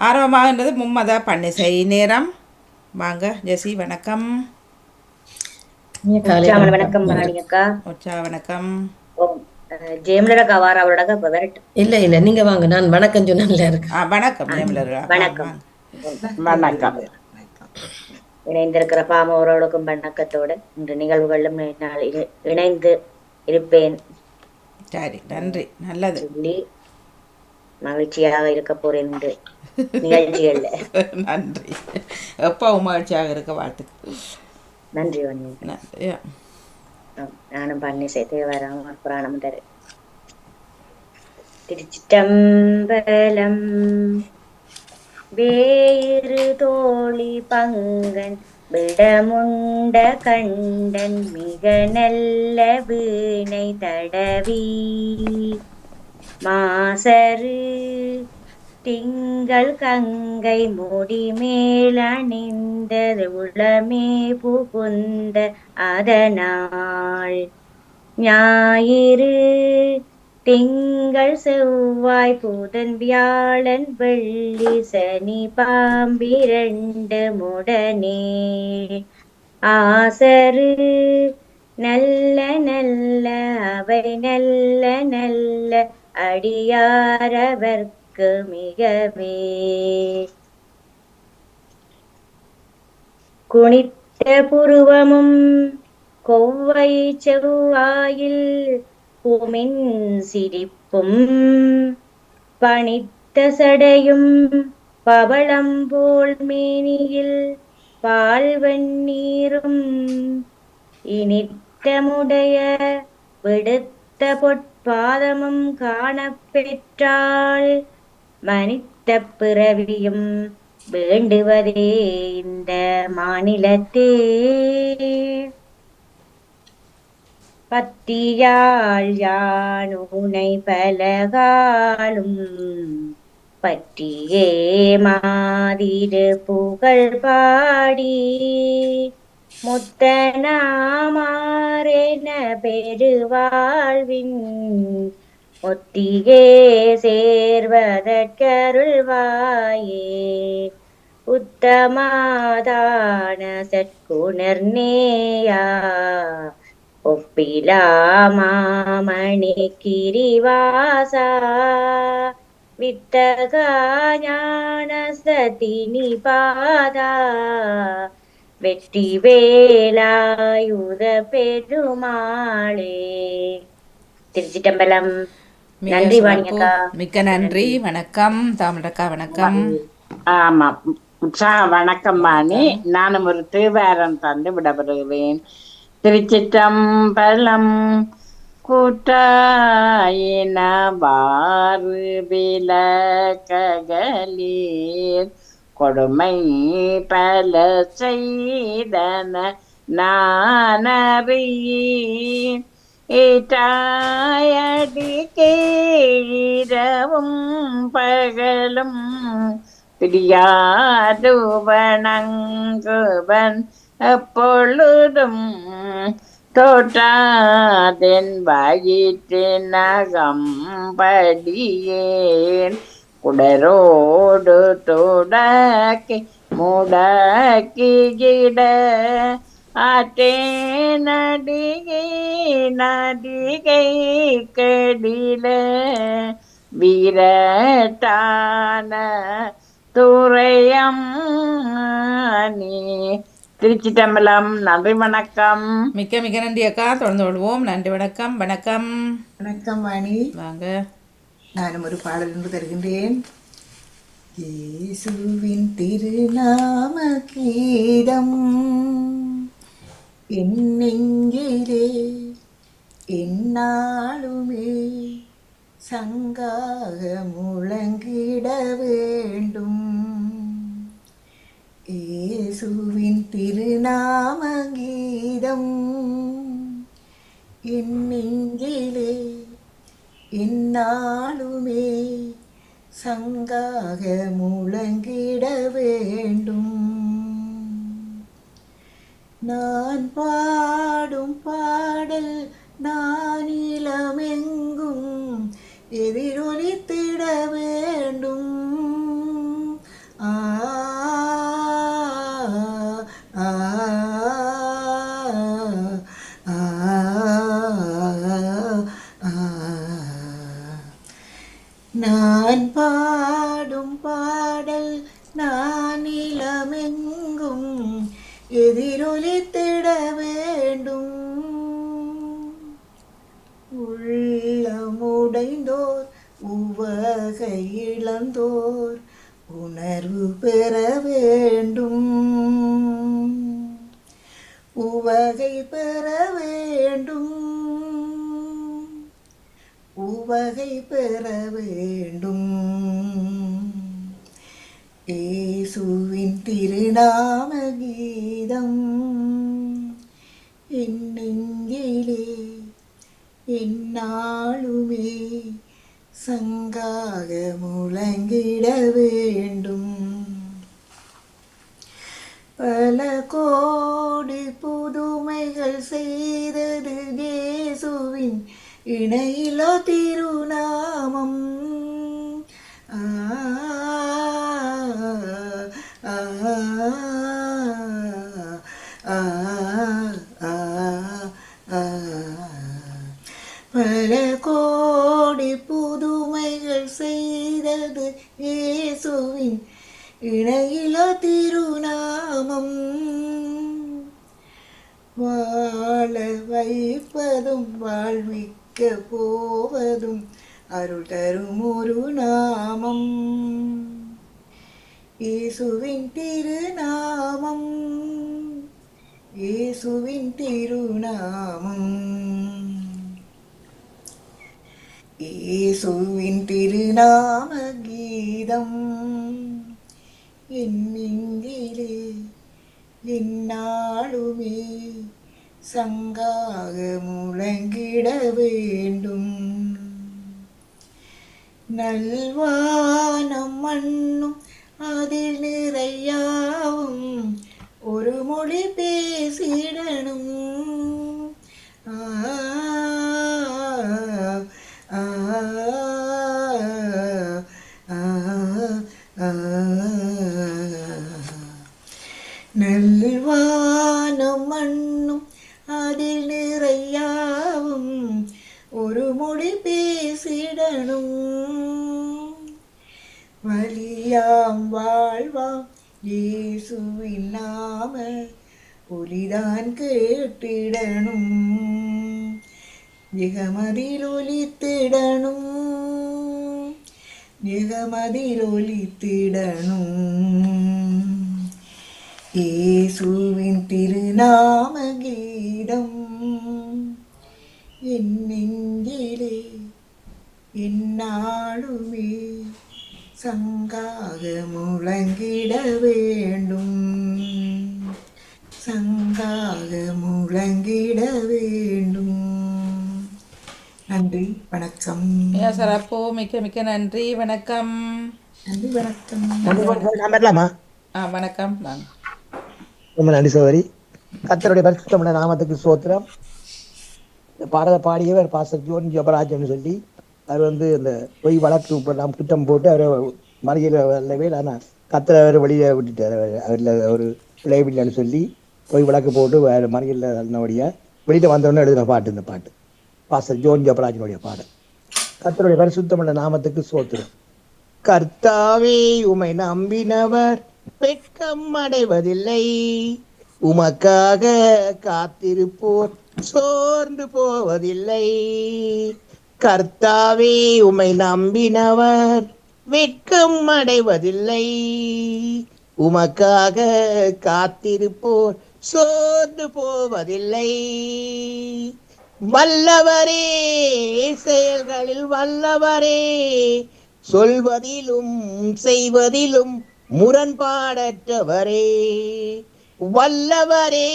ஆரம்பமாகின்றது மும்மத பன்னிசை நேரம். வாங்க ஜெசி, வணக்கம். காலை உச்சாமல வணக்கம். வணக்கம் ராணி அக்கா. உற்சா வணக்கம். ஓம் ஜெயமலடக்கா வார அவரோட இப்ப வரட்டும். இல்ல நீங்க வாங்க, நான் வணக்கம் சொன்னேன்ல இருக்கு. வணக்கம் ஜெயமலர்களா, வாங்க வணக்கம். வாங்க. வணக்கம். இணைந்திருக்கிற பாமவரோடுக்கும் வணக்கத்தோடு இன்று நிகழ்வுகளிலும் நான் இணைந்து இருப்பேன் சரி, நன்றி, நல்லது. சொல்லி மகிழ்ச்சியாக இருக்க போறேன் இன்று நிகழ்ச்சிகள்ல. நன்றி. எப்பவும் மகிழ்ச்சியாக இருக்க வாழ்த்துக்கு. நன்றி வணி. நன்றி. நானும் பண்ணி சேர்த்து வராம புராணம் தரு. திருச்சிட்டம்பலம். வேறு தோழி பங்கன் விடமுண்ட கண்டன் மிக நல்ல வீணை தடவி மாசரு திங்கள் கங்கை முடி மேலணிந்த உளமே புகுந்த அதனால் ஞாயிறு திங்கள் செவ்வாய் புதன் வியாழன் வெள்ளி சனி பாம்பிரண்டு முடனே ஆசரு நல்ல நல்ல அவை நல்ல நல்ல அடியாரவர்க்கு மிகவே குனித்த புருவமும் கொவ்வை செவ்வாயில் பூமின் சிரிப்பும் பணித்த சடையும் பவளம் போல் மேனியில் பால் வெந்நீரும் இனித்தமுடைய விடுத்த பொற்பாதமும் காணப்பெற்றால் மனித்த பிறவியும் வேண்டுவதே இந்த மாநிலத்தே பத்தியால் யானுனை பலகாலும் பற்றியே மாதிரு புகழ் பாடி முத்தனாமாரென பெருவாழ்வின் ஒத்திகே சேர்வதற்கருள்வாயே உத்தமாதான சற்குணர்நேயா ஒப்பிலா மாமணி கிரிவாசா வித்தகா ஞான சதினி பாதா வெற்றி வேலாயுத பெருமாளே. திருச்சிட்டம்பலம். நன்றி வாணியக்கா. மிக்க நன்றி. வணக்கம் தாமரக்கா, வணக்கம். ஆமா, வணக்கம் வாணி. நானும் ஒரு தேவாரம் தந்து விடப்படுகிறேன். திருச்சிற்றம்பலம். கூட்டாயின வாறு விலகலீர் கொடுமை பல செய்தன நானறியேன் ஏற்றாயடி கீழவும் பகலும் பிரியாது வணங்குவன் எப்பொழுதும் தோற்றாதென் வயிற்றின் அகம்படியேன் குடரோடு தொடக்கி முடக்கிட ஆற்றே நடிகை கடில வீரட்டான துறையம் நீ. திருச்சிட்டம்பலம். நன்றி, வணக்கம். மிக்க மிக்க நன்றி அக்கா. தொடர்ந்து கொள்வோம். நன்றி, வணக்கம். வணக்கம். வணக்கம் வாணி. வாங்க. நானும் ஒரு பாடல் ஒன்று தருகின்றேன். இயேசுவின் திருநாம கீதம் என் நெஞ்சிலே எந்நாளுமே சங்காக முழங்கிட வேண்டும். இயேசுவின் திருநாம கீதம் என் நெஞ்சிலே எந்நாளுமே சங்காக முழங்கிட வேண்டும். நான் பாடும் பாடல் நானிலமெங்கும் எதிரொலித்திட வேண்டும். ஒலித்திட வேண்டும். உள்ளமுடைந்தோர் உவகை இழந்தோர் உணர்வு பெற வேண்டும். உவகை பெற வேண்டும். உவகை பெற வேண்டும். இயேசுவின் திருநாம கீதம் என் நெஞ்சிலே எந்நாளுமே சங்காக முழங்கிட வேண்டும். பல கோடி புதுமைகள் செய்தது இயேசுவின் இணையிலோ திருநாமம். ஆ ஆ ஆ ஆ ஆ. பல கோடி புதுமைகள் செய்தது இயேசுவின் இணையிலோ திருநாமம். வாழ வைப்பதும் வாழ்விக்க போவதும் அருள் தரும் ஒரு நாமம். இயேசுவின் திருநாமம். இயேசுவின் திருநாமம். இயேசுவின் திருநாம கீதம் என் நெஞ்சிலே எந்நாளுமே சங்காக முழங்கிட வேண்டும். நல்வானம் மண்ணும் அதில் நிறையாவும் ஒரு மொழி பேசிடணும். ஆ ஆ ஆ ஆ. நல்வானம் மண்ணும் அதில் நிறையாவும் ஒரு மொழி பேசிடணும். வலியாம் வாழ்வாம் இயேசுவின் நாம ஒலிதான் கேட்டிடணும். நிகமதில் ஒலித்திடணும். நிகமதில் ஒலித்திடணும். இயேசுவின் திருநாம கீதம் என் நெஞ்சிலே எந்நாளுமே சங்காக முழங்கிட வேண்டும். சங்காக முழங்கிட வேண்டும். நன்றி, வணக்கம். ஐயா சிறப்பு, மிக்க மிக்க நன்றி, வணக்கம். நன்றி, வணக்கம். நான் வரலாமா? வணக்கம். வாங்க. ரொம்ப நன்றி சோதரி. கர்த்தருடைய பரிசுத்தமுள்ள நாமத்துக்கு ஸ்தோத்திரம். இந்த பாடலை பாடியவர் பாஸ்டர் ஜோன் ஜபராஜ்னு சொல்லி அவர் இந்த பொய் வழக்கு நாம் குற்றம் போட்டு அவரை மறியல வரவே ஆனால் கர்த்தரை அவர் வெளியே விட்டுட்டார். அவரில் ஒரு விளைவில்லைன்னு சொல்லி பொய் வழக்கு போட்டு வேறு மறியலில் நல்லபடியாக வெளியில் வந்தோடனே எழுதின பாட்டு இந்த பாட்டு பாஸ்டர் ஜோன் ஜபராஜனுடைய பாடல். கர்த்தருடைய பரிசுத்தமுள்ள நாமத்துக்கு ஸ்தோத்திரம். கர்த்தாவே உமை நம்பினவர் வெட்கம் அடைவதில்லை. உமக்காக காத்திருப்போர் சோர்ந்து போவதில்லை. கர்த்தாவே உமை நம்பினவர் வெட்கம் அடைவதில்லை. உமக்காக காத்திருப்போர் சோர்ந்து போவதில்லை. வல்லவரே, செயல்களில் வல்லவரே, சொல்வதிலும் செய்வதிலும் முரண்பாடற்றவரே. வல்லவரே,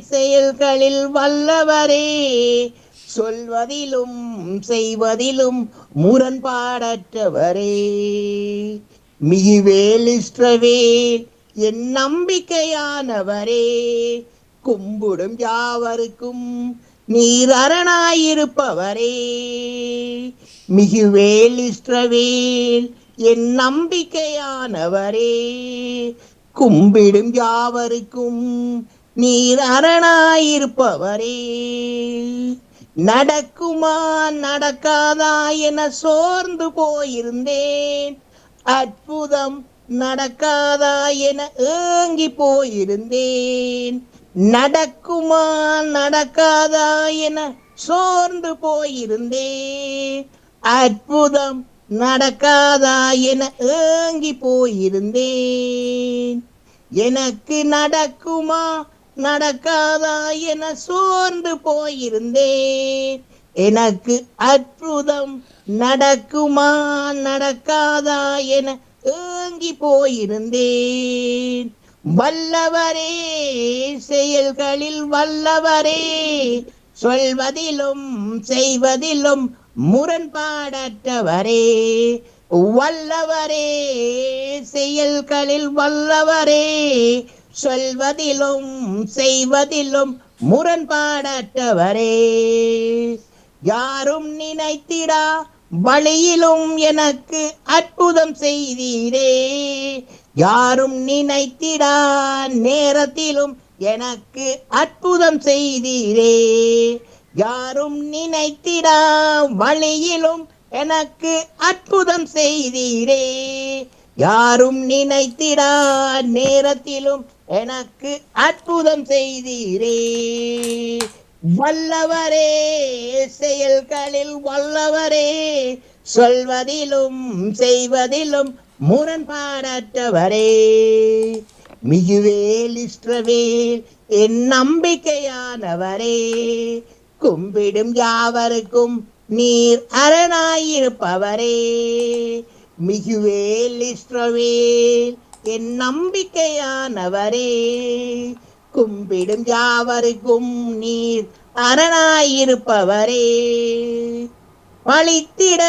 செயல்களில் வல்லவரே, சொல்வதிலும் செய்வதிலும் முரண்பாடற்றவரே. மிகுவேல் இஸ்ரவேல் என் நம்பிக்கையானவரே. கும்பிடும் யாவருக்கும் நீர் அரணாயிருப்பவரே. மிகுவேல் இஸ்ரவேல் என் நம்பிக்கையானவரே. கும்பிடும் யாவருக்கும் நீர் அரணாயிருப்பவரே. நடக்குமா நடக்காதா என சோர்ந்து போயிருந்தேன். அற்புதம் நடக்காதா என ஏங்கி போயிருந்தேன். நடக்குமா நடக்காதா என சோர்ந்து போயிருந்தேன். அற்புதம் நடக்காதா என ஏங்கி போயிருந்தேன். எனக்கு நடக்குமா நடக்காதா என சோர்ந்து போயிருந்தேன். எனக்கு அற்புதம் நடக்குமா நடக்காதா என ஏங்கி போயிருந்தேன். வல்லவரே செயல்களில் வல்லவரே, சொல்வதிலும் செய்வதிலும் முரண்பாடற்றவரே. வல்லவரே செயல்களில் வல்லவரே, சொல்வதிலும் செய்வதிலும் முரண்பாடற்றவரே. யாரும் நினைத்திடா வழியிலும் எனக்கு அற்புதம் செய்தீரே. யாரும் நினைத்திடா நேரத்திலும் எனக்கு அற்புதம் செய்தீரே. யாரும் நினைத்திடா வழியிலும் எனக்கு அற்புதம் செய்தீரே. யாரும் நினைத்திடா நேரத்திலும் எனக்கு அற்புதம் செய்தீரே. வல்லவரே செயல்களில் வல்லவரே, சொல்வதிலும் செய்வதிலும் முரண்பாடற்றவரே. மிகுவேல் இஸ்ரவேல் என் நம்பிக்கையானவரே, கும்பிடும் யாவருக்கும் நீர் அரணாயிருப்பவரே. மிகுவேல் இஸ்ரவேல் என் நம்பிக்கையானவரே, கும்பிடும் யாவருக்கும் நீர் அரணாயிருப்பவரே. பழித்திட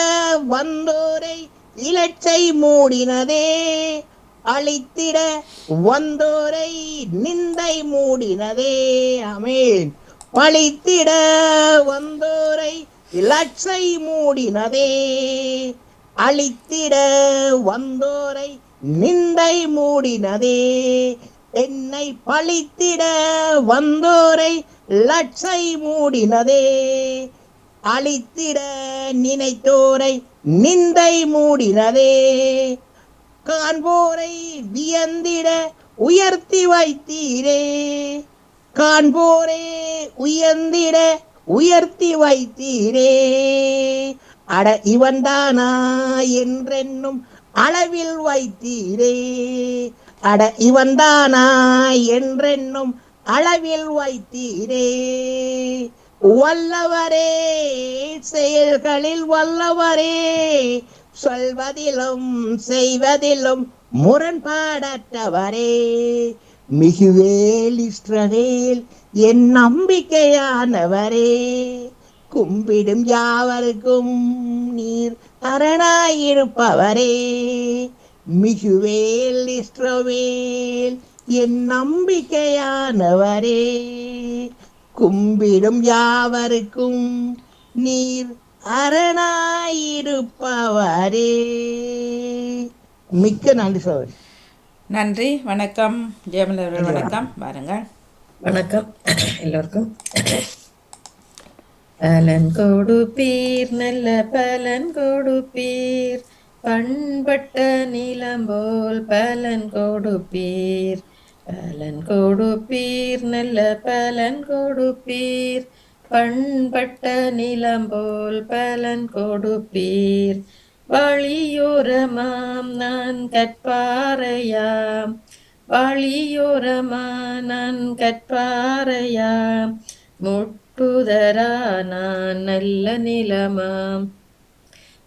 வந்தோரை இலச்சை மூடினதே. அழித்திட வந்தோரை நிந்தை மூடினதே. ஆமென். பழித்திட வந்தோரை இலச்சை மூடினதே. அழித்திட வந்தோரை நிந்தை மூடினதே. என்னை பழித்திட வந்தோரை லட்சை மூடினதே. அழித்திட நினைத்தோரை நிந்தை மூடினதே. காண்போரை வியந்திட உயர்த்தி வைத்தீரே. காண்போரே உயர்ந்திட உயர்த்தி வைத்தீரே. அட இவன்தானா என்றென்னும் அளவில் வைத்தீரே. அட இவன்தானா என்றென்னும் அளவில் வைத்தீரே. வல்லவரே செயல்களில் வல்லவரே, சொல்வதிலும் செய்வதிலும் முரண்பாடற்றவரே. மிகுவேல் இஸ்ரவேல் என் நம்பிக்கையானவரே, கும்பிடும் யாவருக்கும் நீர் அரணாயிருப்பவரே. மிகுவேல் இஸ்ரவேல் என் நம்பிக்கையானவரே, கும்பிடும் யாவருக்கும் நீர் அரணாயிருப்பவரே. மிக்க நன்றி சகோதரி. நன்றி. வணக்கம் ஜெயமலர் அவர்கள். வணக்கம். வாருங்கள். வணக்கம் எல்லோருக்கும். பலன் கொடுப்பீர் நல்ல பலன் கொடுப்பீர், பண்பட்ட நிலம் போல் பலன் கொடுப்பீர். பலன் கொடுப்பீர் நல்ல பலன் கொடுப்பீர், பண்பட்ட நிலம் போல் பலன் கொடுப்பீர். வழியோரமாம் நான் கற்பாரையாம், வழியோரமா நான் கற்பாரையாம், முட்டுதரா நான் நல்ல நிலமாம்.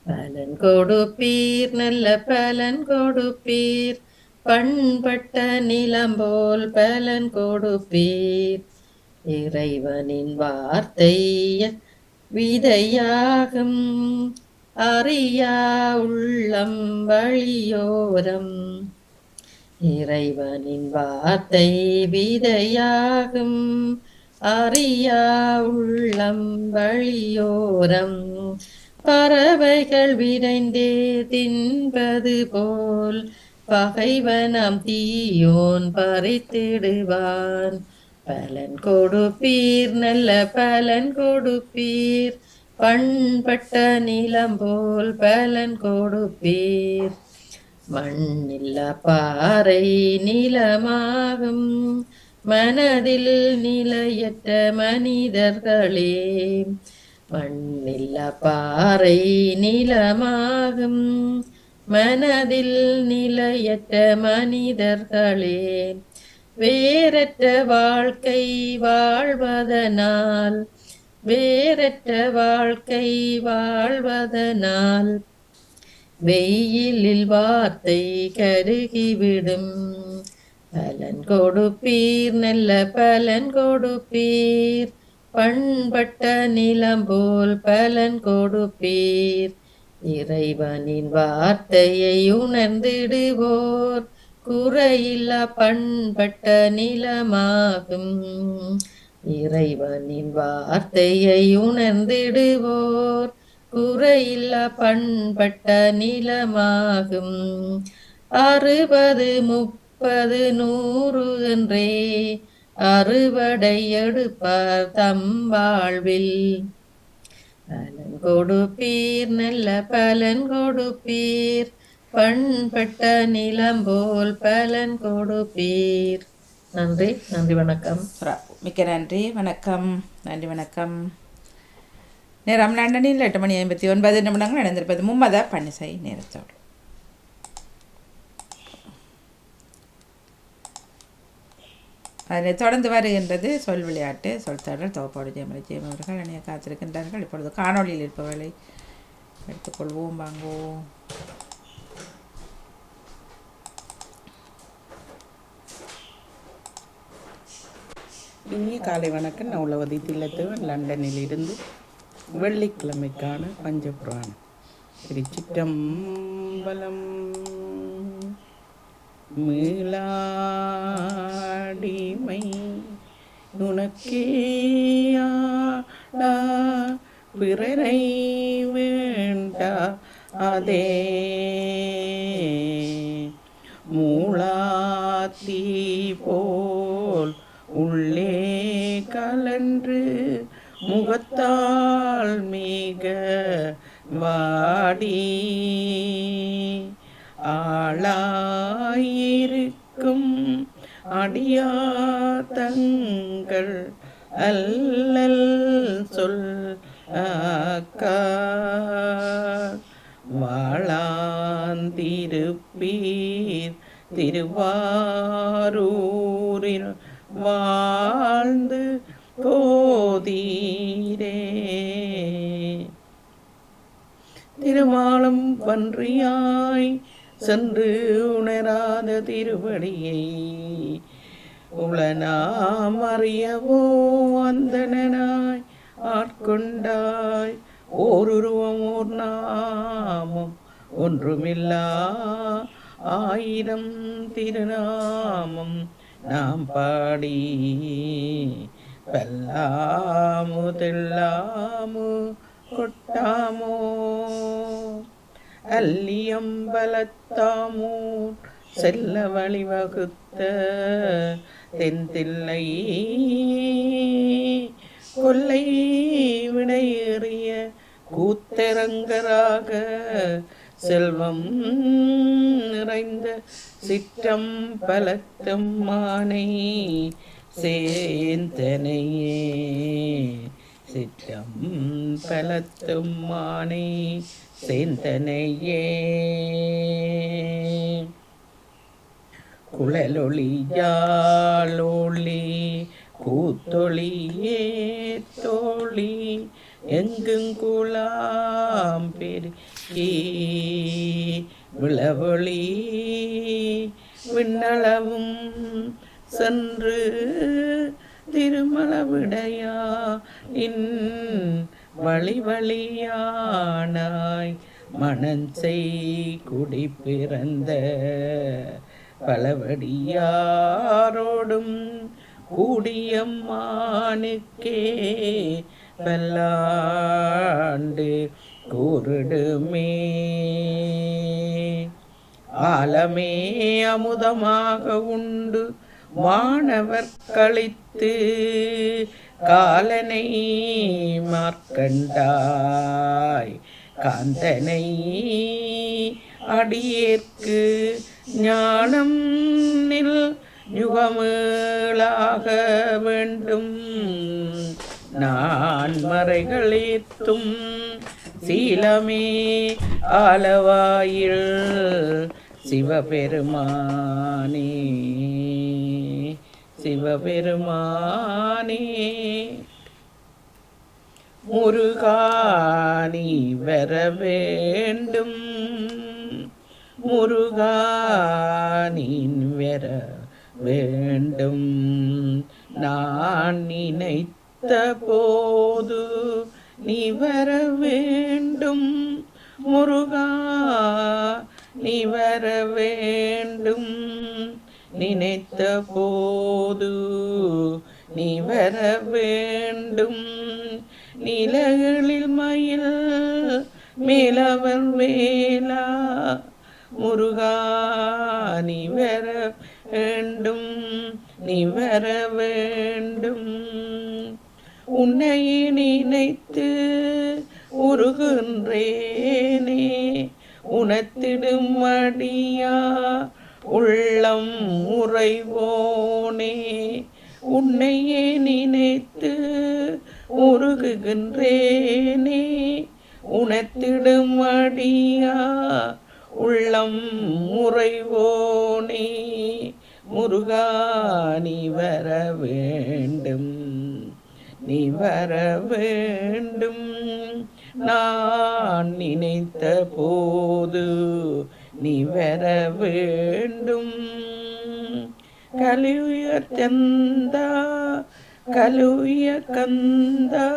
பலன் கொடுப்பீர் நல்ல பலன் கொடுப்பீர், பண்பட்ட நிலம் போல் பலன் கொடுப்பீர். இறைவனின் வார்த்தை விதையாகும், அறியா உள்ளம் வழியோரம். இறைவனின் வார்த்தை விதையாகும், அறியா உள்ளம் வழியோரம். பறவைகள் விரைந்தே தின்பது போல் பகைவனாம் தீயோன் பறித்திடுவான். பலன் கொடுப்பீர் நல்ல பலன் கொடுப்பீர், பண்பட்ட நிலம் போல் பலன் கொடுப்பீர். மண்ணில்ல பாறை நிலமாகும், மனதில் நிலையற்ற மனிதர்களே. மண்ணில்ல பாறை நிலமாகும் மனதில் நிலையற்ற மனிதர்களே. வேறற்ற வாழ்க்கை வாழ்வதனால் வேறற்ற வாழ்க்கை வாழ்வதனால் வெயிலில் வார்த்தை கருகிவிடும். பலன் கொடுப்பீர் நல்ல பலன் கொடுப்பீர் பண்பட்ட நிலம் போல் பலன் கொடுப்பீர். இறைவனின் வார்த்தையை உணர்ந்திடுவோர் குறையில்லா பண்பட்ட நிலமாகும். இறைவனின் வார்த்தையை உணர்ந்திடுவோர் குறையில்லா பண்பட்ட நிலமாகும். 60 30 100 என்றே அறுவடை எடுப்பார் தம் வாழ்வில். பலன் கொடுப்பீர் நல்ல பலன் கொடுப்பீர் பண்பட்ட நிலம் போல் பலன் கொடுப்பீர். நன்றி நன்றி வணக்கம். மிக்க நன்றி வணக்கம். நன்றி வணக்கம். நேரம் லண்டனில் 8:59 நடந்திருப்பது மும்மத பன்னிசை நேரத்தோடு. அதில் தொடர்ந்து வருகின்றது சொல் விளையாட்டு. சொல்தாடல் தொகுப்போடு ஜெயமலை ஜெயம் அவர்கள் அணிய காத்திருக்கின்றார்கள். இப்பொழுது காணொலியில் இருப்பவர்களை எடுத்துக்கொள்வோம். வாங்குவோம். இனிய காலை வணக்கம். நான் உளவதி தில்லத்தேவன், லண்டனில் இருந்து வெள்ளிக்கிழமைக்கான பஞ்சபுராணம். திருச்சிற்றம்பலம். மீளாடிமை உனக்கேயாடா பிறரை வேண்டா அதே மூளாத்தி போல் உள்ளே கலன்று முகத்தால் மிக வாடி ஆளாயிருக்கும் அடியார் தங்கள் அல்லல் சொல் வாழாந்திருப்பீர் திருவாரூரில் வாழ்ந்து போதீரே. திருமாலும் பன்றியாய் சென்று உணராத திருவடியை உளனாம் அறியவோ அந்தனாய் ஆட்கொண்டாய். ஓருருவம் ஓர் நாமம் ஒன்றுமில்லா ஆயிரம் திருநாமம் நாம் பாடி பல்லாமு தெல்லாமு கொட்டாமோ அல்லியம்பலத்தாமூர் செல்ல வழிவகுத்த தென்தில்லை கொல்லை விடையேறிய கூத்தரங்கராக செல்வம் நிறைந்த சிற்றம்பலத்தும் மானை சேந்தனையே. சிற்றம்பலத்தும் மானை சேந்தனையே. குழலொளி யாழொளி கூத்தொளியே தோழி எங்குங்குலாம் பெருக்கி விளவொளி விண்ணளவும் சென்று திருமலவிடையா இன் வழி வழியானாய் மணஞ்செய் குடி பிறந்த பலவடியாரோடும் கூடியம்மானுக்கே பல்லாண்டு கூறிடுமே. ஆலமே அமுதமாக உண்டு மாணவர் கழித்து காலனை மார்க்கண்டாய் காந்தனை அடியேற்கு ஞானம் நில் யுகமேளாக வேண்டும். நான் மறைகளேத்தும் சீலமே ஆலவாயில் சிவபெருமானே சிவபெருமானே. முருகா நீ வர வேண்டும், முருகா நீ வர வேண்டும். நான் நினைத்த போது நீ வர வேண்டும், முருகா நீ வர வேண்டும். நினைத்த போது நீ வர வேண்டும். நிலகளில் மயில் மேலவர் வேலா முருகா நீ வர வேண்டும், நீ வர வேண்டும். உன்னை நினைத்து உருகின்றேனே, உணத்திடும் அடியா உள்ளம் உறைவோனே. உன்னையே நினைத்து உருகுகின்றேனே, உணத்திடும் அடியா உள்ளம் உறைவோனே. முருகா நீ வர வேண்டும், நீ வர வேண்டும். நான் நினைத்த போது நீ வர வேண்டும். கலியுய கந்தா கலுய கந்தா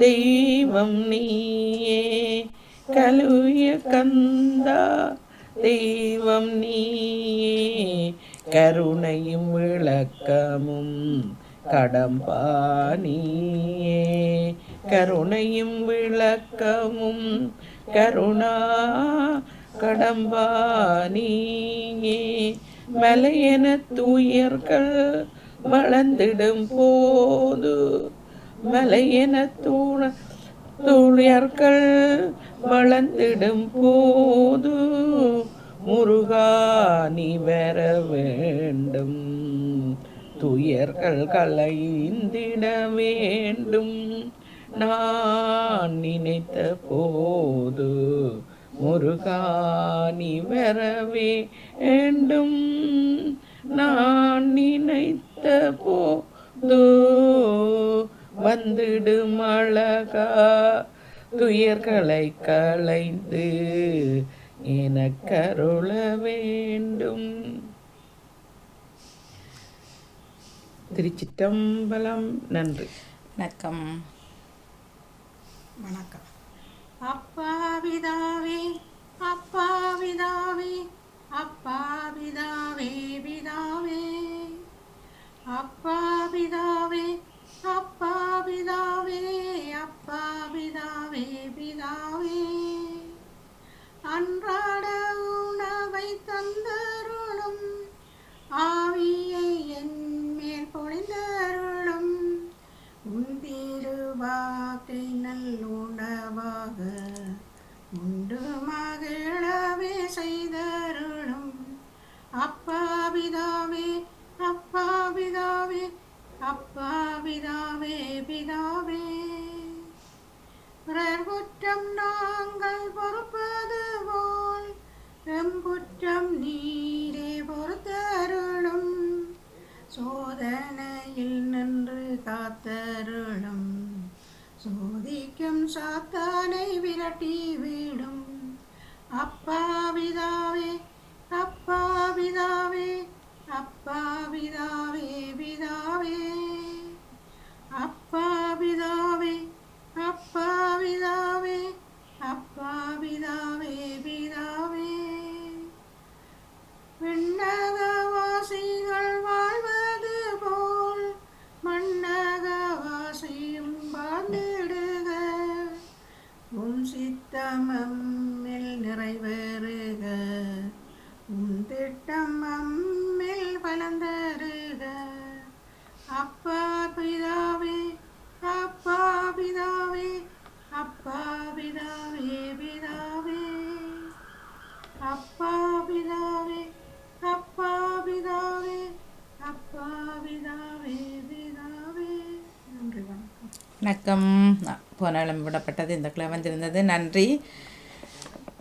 தெய்வம் நீயே, கலுய கந்தா தெய்வம் நீயே. கருணையும் விளக்கமும் கடம்பானியே, கருணையும் விளக்கமும் கருணா கடம்பானியே. மலையென தூயர்கள் வளர்ந்திடும் போது, மலையென தூயர்கள் வளர்ந்திடும் போது முருகா நீ வர வேண்டும். துயர்கள் களைந்திட வேண்டும். நான் நினைத்த போது முருகா நீ வர வேண்டும். நான் நினைத்த போது வந்திடும் அழகா துயர்களை களைந்து எனக்கருள வேண்டும். திருச்சிற்றம்பலம். நன்றி. வணக்கம். வணக்கம். அப்பா பிதாவே, அப்பா பிதாவே, அப்பா பிதாவே பிதாவே, அப்பா பிதாவே, அப்பா பிதாவே, அப்பா பிதாவே பிதாவே. அன்றாட உணவை தந்தருளும், ஆவியை என் மேல் பொழிந்தருளும். உன் திருவாக்கை நல்லுணவாக உண்டு மகிழவே செய்தருளும். அப்பா பிதாவே, அப்பா பிதாவே, அப்பா பிதாவே பிதாவே. பிறர் குற்றம் நாங்கள் பொறுப்பது போல் எம்புற்றம் நீரே பொறுத்தருளும். சோதனையில் நின்று காத்தருளும், சோதிக்கும் சாத்தானை விரட்டி விடும். அப்பா பிதாவே, அப்பா பிதாவே, அப்பா பிதாவே பிதாவே, அப்பா பிதாவே, அப்பா பிதாவே, அப்பா பிதாவே பிதாவே. விண்ணகவாசிகள் வாழ்வது போல் மண்ணகவாசியும் வாழ்ந்திடுக. உம் சித்தம் அம்மில் நிறைவேறுக, உம் திட்டம் அம்மில் பலந்தருக. அப்பா பிதாவே, அப்பா பிதாவே, அப்பா பிதாவே பிதாவே, அப்பா பிதாவே, அப்பா பிதாவே, வணக்கம். போன கிழமை விடப்பட்டது, இந்த கிழமை வந்திருந்தது. நன்றி.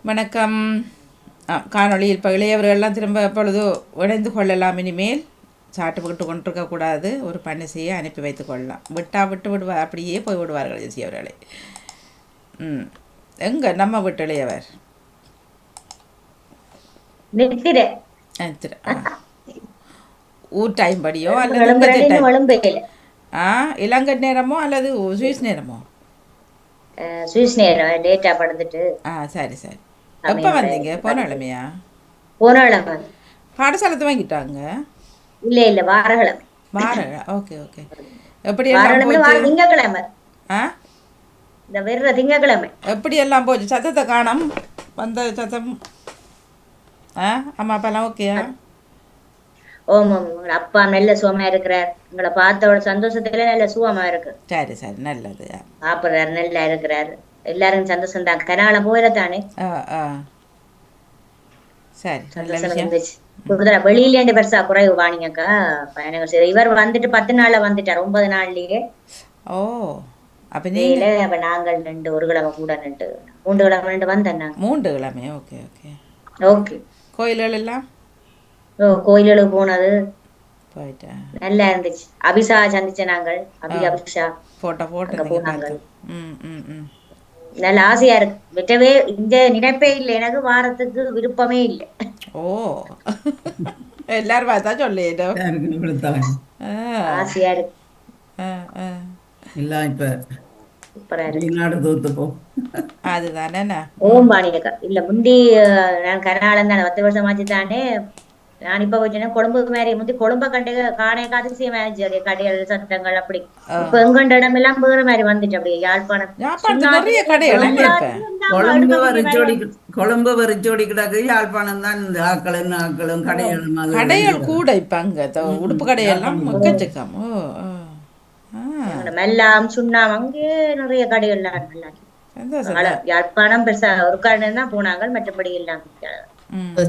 வணக்கம். காணொளியில் இப்போ இளையவர்கள்லாம் திரும்ப எப்பொழுது இணைந்து கொள்ளலாம். இனிமேல் சாட்டு விட்டு கொண்டிருக்கக்கூடாது. ஒரு பணி செய்ய அனுப்பி வைத்து கொள்ளலாம். விட்டு விடுவார், அப்படியே போய் விடுவார்கள் ஜெசி அவர்களை. எங்கே நம்ம விட்டு இளையவர் ஊர் டைம் படியோ அல்லது இலங்கை நேரமோ அல்லது சுவிஸ் நேரமோ? சுவிஸ் நேரம் லேட்டா படுத்துட்டு. சரி சரி. எப்போ வந்தீங்க? போன கிழமையா? போன கிழமை பாடசாலத்தை வாங்கிட்டாங்க. இல்ல வாரக்கிழமை. Okay okay. எப்படி எல்லாம் திங்கக்கிழமை? இந்த வெறுற திங்கக்கிழமை. எப்படி எல்லாம் போச்சு? சத்தத்தை காணோம். வந்த சத்தம். அம்மா அப்பாலாம் ஓகேயா? ஓமாம், அப்பா நல்ல சுகமா இருக்கிறார். உங்களை பார்த்தோட சந்தோஷத்துல நல்ல சுகமா இருக்கு. சரி சரி, நல்லது. சாப்பிடுறாரு, நல்லா இருக்கிறாரு. எல்லாரும் சந்தோஷம் தான். கனாலம் போயில தானே. சரி, சந்தோஷம் இருந்துச்சு. வெளியில பெருசா குறைவு வாணிங்கக்கா. இவர் வந்துட்டு 10 நாள்ல வந்துட்டார், 9 நாள்லயே. ஓ, அப்ப நாங்கள் 1 கிழமை கூட 3 கிழமை வந்தேன். 3 கிழமை. Okay okay okay. கோயில்கள் எல்லாம் கோயிலுக்கு போனது போயிட்டேன், நல்லா இருந்துச்சு. அபிஷா சந்திச்ச நாங்கள். அபிஷா போட்டோ போனாங்க. நல்ல ஆசையா இருக்கு. விட்டவே இந்த நினைப்பே இல்லை எனக்கு. வாரத்துக்கு விருப்பமே இல்லை. ஓ, எல்லாரும் பார்த்தா சொல்லிட்டோம். ஆசையா இருக்கு. அதுதானே. ஓம் பாணியக்கா இல்ல முந்தி நான் கர்நாடகம் தானே 10 வருஷம் ஆச்சு தானே. நான் இப்ப கொஞ்சம் கொழும்பு மாதிரி முந்தி கொழும்ப காணை அதிசயம் ஆயிடுச்சு. கடைகள் சத்தங்கள் அப்படி. இப்ப எங்கண்ட இடம் எல்லாம் வேற மாதிரி வந்துட்டு அப்படியே. யாழ்ப்பாணம் கொழும்பு வரிச்சோடி கிடக்கு. யாழ்ப்பாணம் தான் இந்த ஆக்களும் கடைகள் கூட. இப்ப அங்க உடுப்பு கடையெல்லாம் முக்கச்சக்கம். மெல்லாம் சுண்ணாம் அங்கே நிறைய கடைகள் யாழ்ப்பாணம் பெருசா ஒரு கடை தான் போனாங்க. மற்றபடி எல்லாம்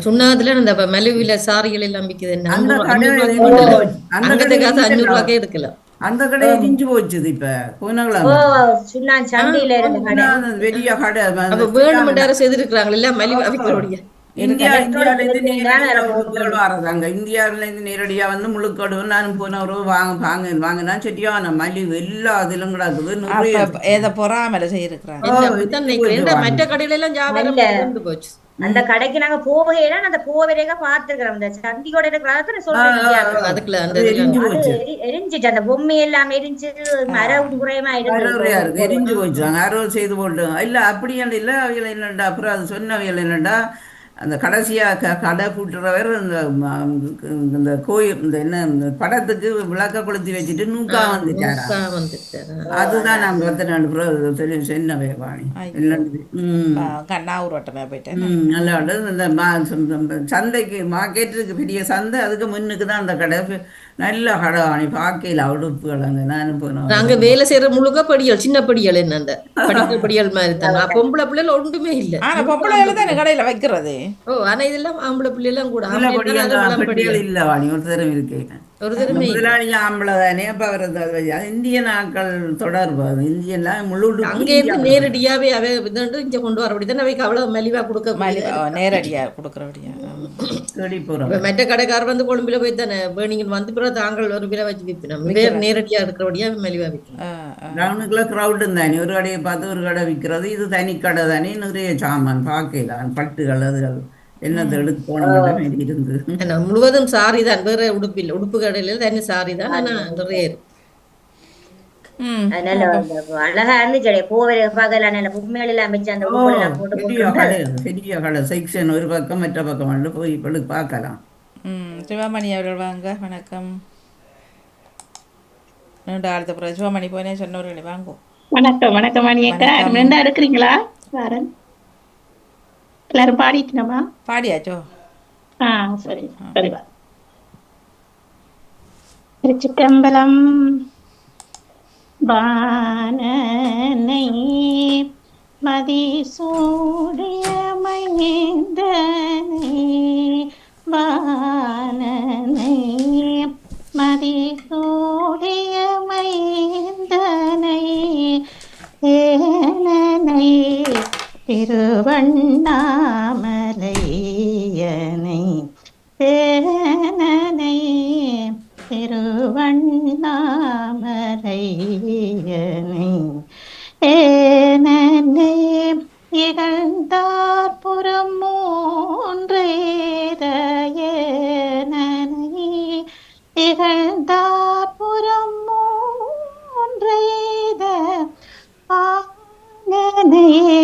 சுண்ணாதுல இந்த மலிவில சாரிகள் எல்லாம் விக்குது. 500 ரூபாய்க்கே எடுக்கலாம். அந்த கடை இடிஞ்சு போச்சுது. இப்ப பெரிய கடை வேணுமெண்டார செய்திருக்கிறாங்க இல்ல மலிவா விற்கிறோடைய. இந்தியாவில இருந்து நேரடியா வந்து முழுக்கடு நானும் போன ஒரு வாங்கினா சரியான மலிவு எல்லா அதிலும் கிடக்குது. பொறாமல செய்யிருக்கிறாங்க. மற்ற கடையில எல்லாம் ஜாபம் போச்சு. அந்த கடைக்கு நாங்க போகையில அந்த போவரேக பாத்துக்கிறோம். இந்த சந்தியோட எரிஞ்சிட்டு அந்த பொம்மை எல்லாம் எரிஞ்சு மரம் குறையமா எரிஞ்சு போச்சாங்க. அறுவல் செய்து போட்டு இல்ல அப்படி இல்ல. அவைகள் என்னண்டா அப்புறம் அது சொன்னவைகள் என்னண்டா அந்த கடைசியா கடை கூட்டுறவர் இந்த கோயில் இந்த என்ன படத்துக்கு விளக்க கொளுத்தி வச்சுட்டு நூக்கா வந்துட்டாரு. அதுதான் நான் 10 சொன்னவே வாணி நல்லா இந்த சந்தைக்கு மார்க்கெட்டுக்கு பெரிய சந்தை. அதுக்கு முன்னுக்கு தான் அந்த கடை. நல்ல கடை வாணி பார்க்கல உடுப்புகள். அங்க நானும் போனோம். நாங்க வேலை செய்யற முழுக்க படியல் சின்ன படியல் என்ன அந்த படிக்கிற படியல் மாதிரி தான். பொம்பளை பிள்ளைல ஒன்றுமே இல்லை. கடையில வைக்கிறது. ஓ, ஆனா இதெல்லாம் ஆம்பளை பிள்ளை எல்லாம் கூட இல்ல வாணி ஒரு தரம் இருக்கு. முதலாளி ஆம்பளை தானே. அப்ப அவர் இந்திய நாட்கள் தொடர்பு இந்தியெல்லாம் முழு அங்கேருந்து நேரடியாவே அவை இங்க கொண்டு வரபடிதான் அவைக்கு அவ்வளவு மலிவா கொடுக்க நேரடியா கொடுக்கறபடியா. மற்ற கடைக்காரர் வந்து கொழும்புல போய் தானே நீங்க வந்து பிறகு தாங்கள் ஒரு விலை வச்சு விற்பினோம். வேறு நேரடியா இருக்கிறபடியா மலிவா விற்கணும். டவுனுக்குள்ள கிரௌடு தானே. ஒரு கடையை பார்த்து ஒரு கடை விற்கிறது. இது தனி கடை தானே. நிறைய சாமான் பார்க்கலாம். பட்டுகள் அதுகள் என்னத்தை எடுத்து போன இருந்து முழுவதும் சாரி தான். வேற உடுப்பு இல்லை. உடுப்பு கடையில தனி சாரி தான். ஆனா நிறைய அழகா இருந்துச்சு. போவரை பார்க்கலாம். நல்ல பொம்மைகள் எல்லாம் வச்சு அந்த பெரிய கடை செக்ஷன் ஒரு பக்கம் மற்ற பக்கம் போய் பார்க்கலாம். சிவமணி அவர்கள் வாங்க. வணக்கம். அடுத்த பிறகு சிவமணி போனே சொன்னவர்களே வாங்கும். வணக்கம். வணக்கம் மணி அக்கா. ரெண்டா எடுக்கிறீங்களா? வாரன் எல்லாரும் பாடிட்டுனமா? பாடியாச்சோ? சரி சரிவா. திருச்சிட்டம்பலம். வானனை மதிசூடிய மைந்தனை வானனை மதிசூடிய மைந்தனை திருவண்ணாமலையனை தேனனை திருவண்ணாமலையனை ஏனனை இகழ்ந்தார் புறம் மூன்றையேனனை இகழ்ந்தார் புறம் மூன்றைத ஆனனையே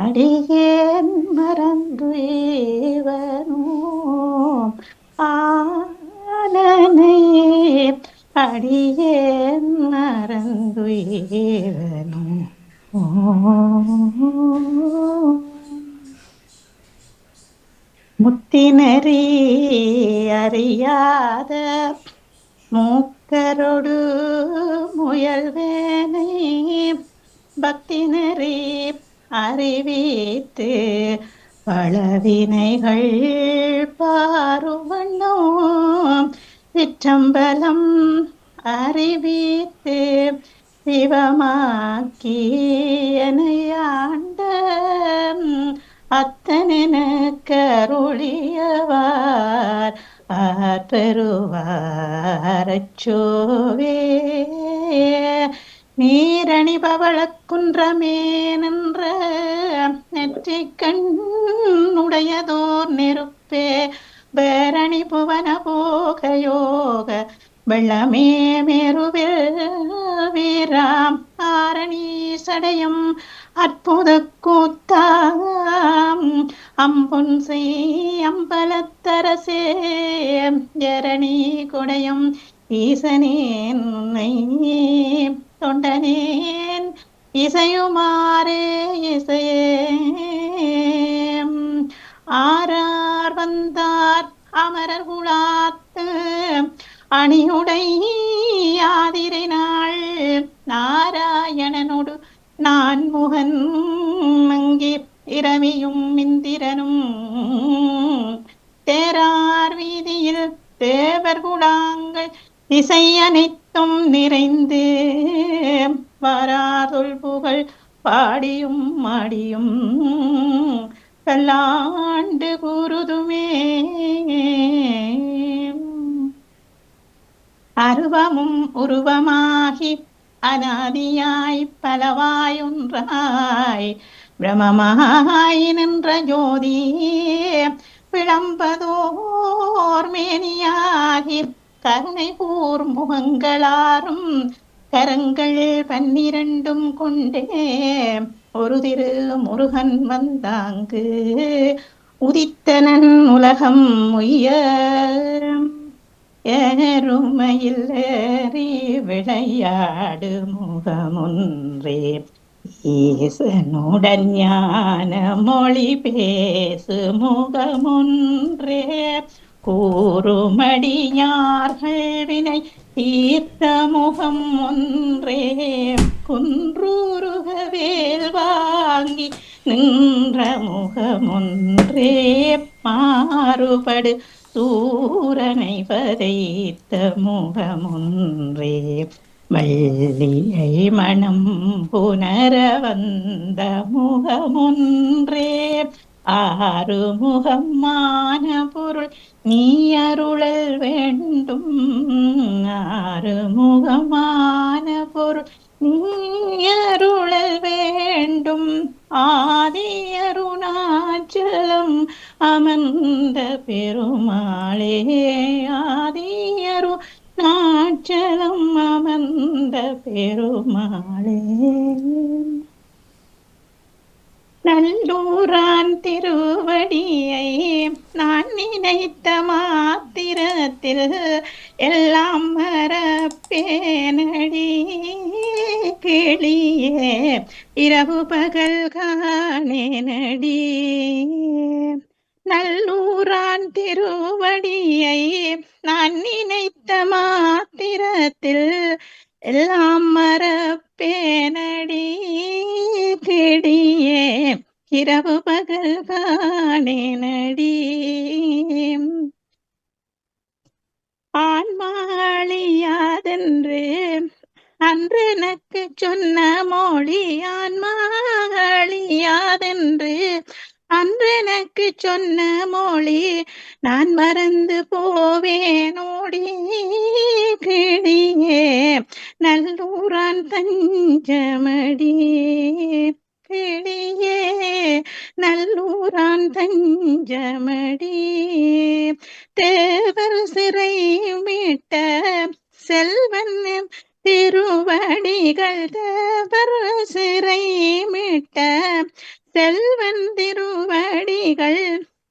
அடியேன் மறந்து ஏவனோ ஆனனையே அடியேன் மறந்து ஏவனோ முத்தினரி அறியாத மூக்கரொடு முயல்வேனை பக்தினரி அறிவித்து பலவினைகள் பாருவண்ணோ சிற்றம்பலம் அறிவித்து சிவமாக்கி எனையாண்ட அத்தனென கருளியவார் ஆற்றருவாரச்சோவே நீரணி பவளக்குன்றமே நின்ற நெற்றிக்கண் உடையதோர் நெருப்பே பேரணி புவன போக யோக வெள்ளமே மேருவில் வீராம் ஆரணி சடையும் அற்புத கூத்தாம் அம்பொன் செய் அம்பலத்தரசே ஜரணி கொடையும் ஈசனேன் உன்னை தொண்டனேன் இசையுமாறே இசையே ஆரார் வந்தார் அமரர் குழாத்து அணியுடை ஆதிரை நாள் நாராயணனோடு நான் முகன் அங்கே இரவியும் இந்திரனும் தேரார் வீதியில் தேவர் குடாங்கள் இசை அனைத்தும் நிறைந்து வராதொல் புகழ் பாடியும் மாடியும் பல்லாண்டு கூறுதுமே அருவமும் உருவமாகி அநாதியாய் பலவாயொன்றாய் பிரமமாய் நின்ற ஜோதி விளம்பதோர் மேனியாகி கருணை கூர் முகங்களாரும் கரங்கள் 12 கொண்டே ஒரு திரு முருகன் வந்தாங்கு உதித்தனன் உலகம் உய்ய ஏறுமையில் ஏறி விளையாடு முகமொன்றே ஈசனுடன் ஞான மொழி பேசு முகமொன்றே கூறுமடியார்கள் வினை தீர்த்த முகம் ஒன்றே குன்றுருகவேல் வாங்கி நின்ற முகமொன்றே மாறுபடு சூரனை வதைத்த முகமொன்றே வள்ளியை மனம் புனர வந்த முகமொன்றே ஆறுமுகமான பொருள் நீ அருளல் வேண்டும் ஆறுமுகமான பொருள் நீ அருளல் வேண்டும் ஆதி அருணாச்சலம் அமர்ந்த பெருமாளே ஆதி அருணாச்சலம் அமர்ந்த பெருமாளே நல்லூரான் திருவடியை நான் நினைத்த மாத்திரத்தில் எல்லாம் மறப்பேனடி கிளியே இரவு பகல் காணேனடி நல்லூரான் திருவடியை நான் நினைத்த மாத்திரத்தில் எல்லாம் மறப்பேனடி கிளியே இரவு பகல் காணேனடி ஆன்மாளியாதென்று அன்று எனக்கு சொன்ன மொழி ஆன்மாழியாதென்று அன்று எனக்கு சொன்ன மொழி நான் மறந்து போவேனோடி கிளியே நல்லூரான் தஞ்சமடி கிளியே நல்லூரான் தஞ்சமடி தேவர் சிறை மீட்ட செல்வன் திருவடிகள் தேவர் சிறை மீட்ட செல்வன் திருவடிகள்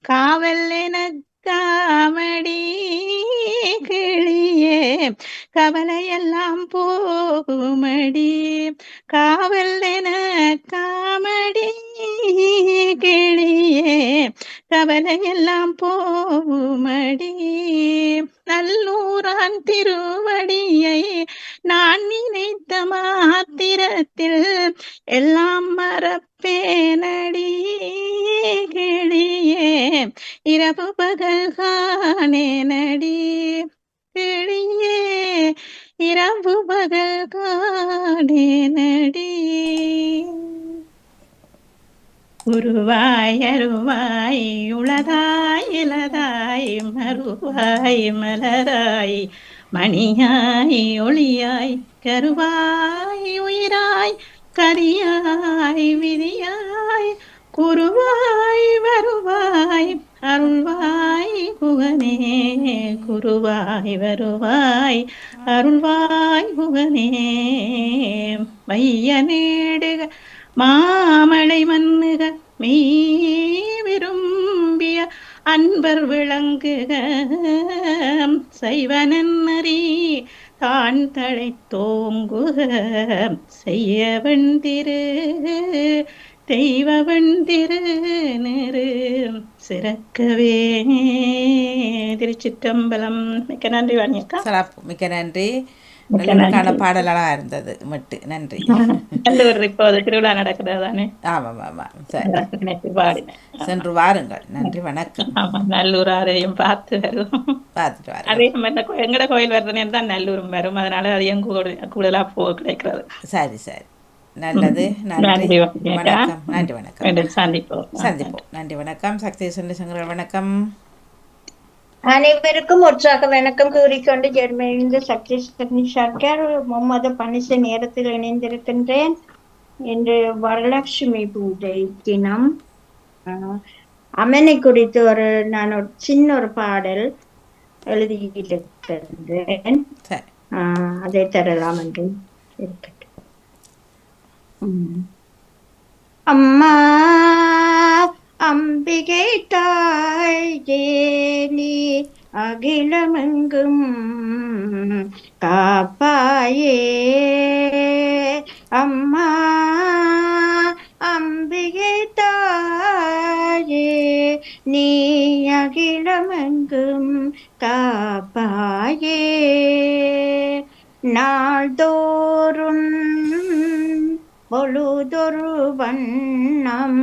காவல் எனக்காமடி கிளியே கவலையெல்லாம் போகுமடி காவல் எனக்காமடி கிளியே கவலையெல்லாம் போகுமடி நல்லூரான் திருவடியை நான் நினைத்த மாத்திரத்தில் எல்லாம் மறப்பேனடி கிளியே இரவு பகல் காணேனடி கிளியே இரவு பகல் காணேனடி உருவாய் அருவாய் உளதாய் இலதாய் மறுவாய் மலராய் மணியாய் ஒளியாய் கருவாய் உயிராய் கரியாய் விதியாய் குருவாய் வருவாய் அருள்வாய் குகனே குருவாய் வருவாய் அருள்வாய் குகனே வைய நேடுக மாமலை மன்னுக மெய் விரும்பிய அன்பர் விளங்குக செய்வனறி தான் தழை தோங்குக செய்யவன் திரு தெய்வவன் திரு நெரு சிறக்கவே. திருச்சிற்றம்பலம். மிக்க நன்றி வாணியக்கா. சிறப்பு, மிக்க நன்றி. நல்ல பாடலாக இருந்தது மட்டு. நன்றி. நல்லூர் இப்போது திருவிழா நடக்கிறது தானே? ஆமாம் ஆமாம். சரி, பாடினேன். சென்று வாருங்கள். நன்றி, வணக்கம். ஆமாம், நல்லூர் ஆரையும் பார்த்து வருவோம். பார்த்துட்டு வாருங்கள். அதே மாதிரி எங்கட கோயில் வருதுன்னு தான் நல்லூரும் வரும். அதனால அதையும் கூடுதலா கிடைக்கிறது. சரி சரி, நல்லது. நன்றி, வணக்கம். நன்றி, வணக்கம். சந்திப்போம். நன்றி, வணக்கம். சக்தி சந்திரசங்கர் வணக்கம். அனைவருக்கும் உற்சாக வணக்கம் கூறிக்கொண்டு ஜெர்மனியிலிருந்து சக்தி சர்க்கார் முகமது பனிச நேரத்தில் இணைந்திருக்கின்றேன். இன்று வரலட்சுமி பூஜை தினம். அம்மனை குறித்து நான் ஒரு சின்ன ஒரு பாடல் எழுதியிருக்கின்றேன். அதை தரலாம் என்று இருக்கட்டும். அம்மா அம்பிகை தாயே நீ அகிலமெங்கும் காப்பாயே. அம்மா அம்பிகை தாயே நீ அகிலமெங்கும் காப்பாயே. நாள்தோறும் பொழுதொரு வண்ணம்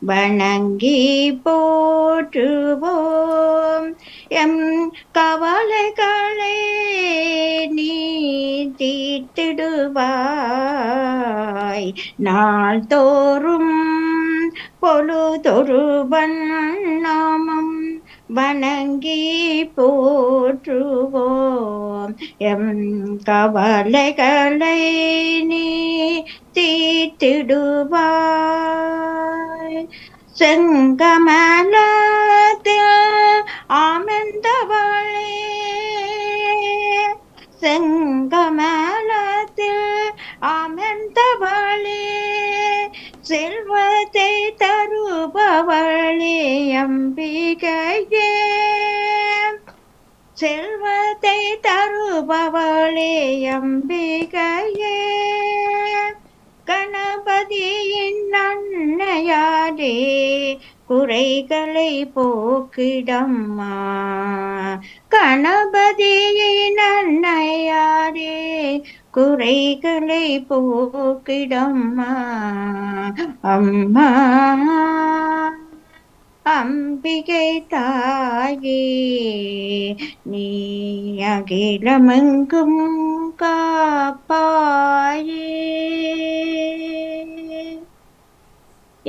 வணங்கி போற்றுவோம். எம் கவலைகளை நீ தீர்த்திடுவாய். நாள்தோறும் பொழுதொரு வண்ணமும் வணங்கி போற்றுவோம். எம் கவலைகளை நீ தீர்த்திடுவாய். செங்கமலத்தில் ஆமெந்தவளே செங்கமலத்தில் ஆமெந்தவளே செல்வத்தை தருபவளே அம்பிகையே. செல்வத்தை தருபவளே அம்பிகையே. கணபதியின் அன்னையாரே குறைகளை போக்கிடம்மா. கணபதியின் அன்னையாரே குறைகளை போக்கிடம்மா. அம்மா அம்பிகை தாயே நீ அகிலமெங்கும் காப்பாயே.